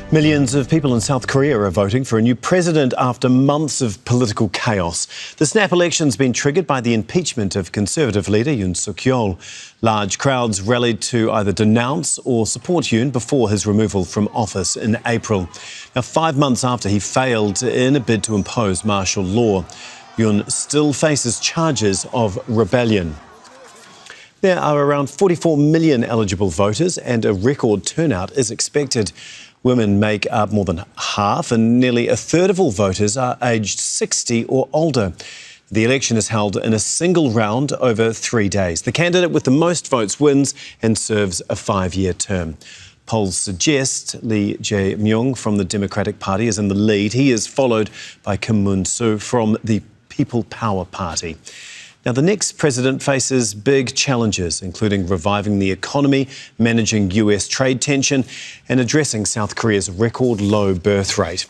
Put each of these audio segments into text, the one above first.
Millions of people in South Korea are voting for a new president after months of political chaos. The snap election's been triggered by the impeachment of Conservative leader Yoon Suk Yeol. Large crowds rallied to either denounce or support Yoon before his removal from office in April. Now, 5 months after he failed in a bid to impose martial law, Yoon still faces charges of rebellion. There are around 44 million eligible voters and a record turnout is expected. Women make up more than half and nearly a third of all voters are aged 60 or older. The election is held in a single round over 3 days. The candidate with the most votes wins and serves a 5-year term. Polls suggest Lee Jae Myung from the Democratic Party is in the lead. He is followed by Kim Moon Soo from the People Power Party. Now, the next president faces big challenges, including reviving the economy, managing US trade tension and addressing South Korea's record low birth rate.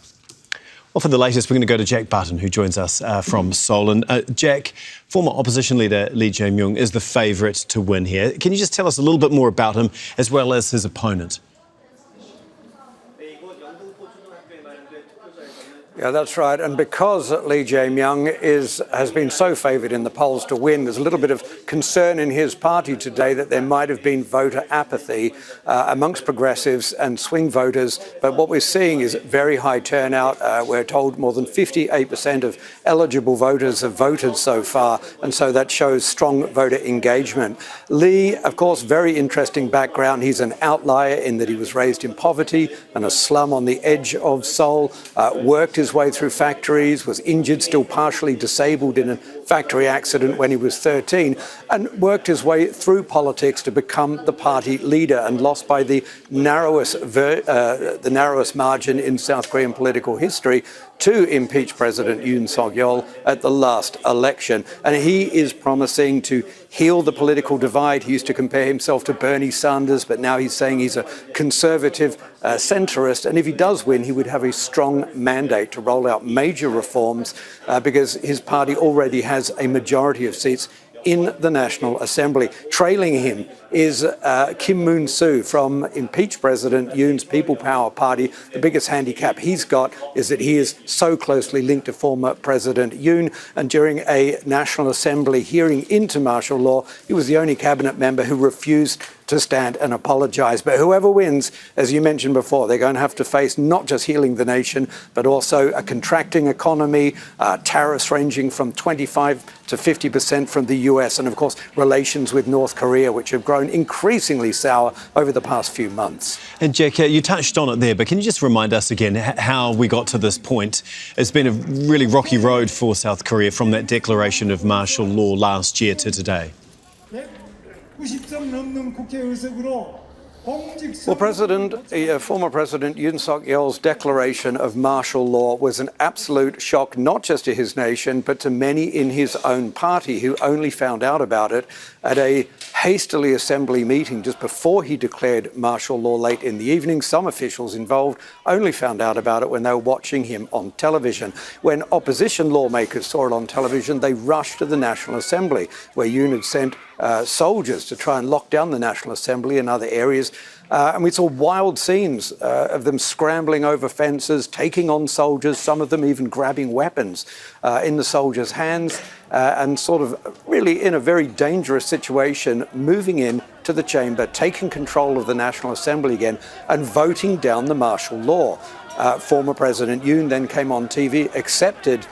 Well, for the latest, we're going to go to Jack Barton, who joins us from Seoul. And Jack, former opposition leader Lee Jae Myung is the favourite to win here. Can you just tell us a little bit more about him as well as his opponent? Yeah, that's right. And because Lee Jae Myung has been so favoured in the polls to win, there's a little bit of concern in his party today that there might have been voter apathy amongst progressives and swing voters. But what we're seeing is very high turnout. We're told more than 58% of eligible voters have voted so far. And so that shows strong voter engagement. Lee, of course, very interesting background. He's an outlier in that he was raised in poverty and a slum on the edge of Seoul, worked his way through factories, was injured, still partially disabled in a factory accident when he was 13, and worked his way through politics to become the party leader and lost by the narrowest margin in South Korean political history to impeach President Yoon Suk Yeol at the last election. And he is promising to heal the political divide. He used to compare himself to Bernie Sanders, but now he's saying he's a conservative centrist. And if he does win, he would have a strong mandate to roll out major reforms because his party already has a majority of seats in the National Assembly. Trailing him is Kim Moon Soo from impeached President Yoon's People Power Party. The biggest handicap he's got is that he is so closely linked to former President Yoon. And during a National Assembly hearing into martial law, he was the only cabinet member who refused to stand and apologise. But whoever wins, as you mentioned before, they're going to have to face not just healing the nation, but also a contracting economy, tariffs ranging from 25 to 50% from the US, and of course, relations with North Korea, which have grown increasingly sour over the past few months. And Jack, you touched on it there, but can you just remind us again how we got to this point? It's been a really rocky road for South Korea from that declaration of martial law last year to today. Well, former President Yoon Suk Yeol's declaration of martial law was an absolute shock, not just to his nation, but to many in his own party who only found out about it at a hastily assembly meeting just before he declared martial law late in the evening. Some officials involved only found out about it when they were watching him on television. When opposition lawmakers saw it on television, they rushed to the National Assembly, where Yoon had sent soldiers to try and lock down the National Assembly and other areas. And we saw wild scenes of them scrambling over fences, taking on soldiers, some of them even grabbing weapons in the soldiers' hands, and sort of really in a very dangerous situation, moving in to the chamber, taking control of the National Assembly again and voting down the martial law. Former President Yoon then came on TV, accepted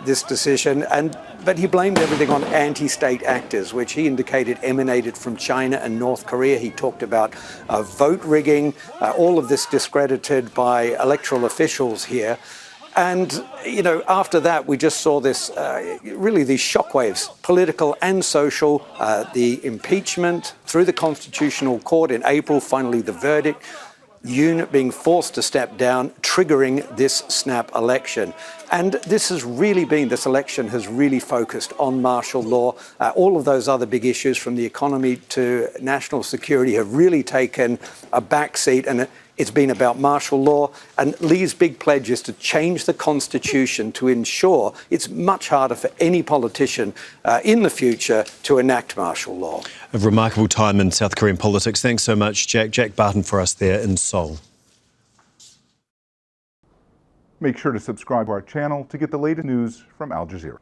this decision, but he blamed everything on anti-state actors, which he indicated emanated from China and North Korea. He talked about vote rigging, all of this discredited by electoral officials here. And, you know, after that, we just saw this, really these shockwaves, political and social, the impeachment through the Constitutional Court in April, finally the verdict, Yoon being forced to step down, triggering this snap election. And this election has really focused on martial law. All of those other big issues, from the economy to national security, have really taken a backseat, and it's been about martial law. And Lee's big pledge is to change the Constitution to ensure it's much harder for any politician in the future to enact martial law. A remarkable time in South Korean politics. Thanks so much, Jack. Jack Barton for us there in Seoul. Make sure to subscribe to our channel to get the latest news from Al Jazeera.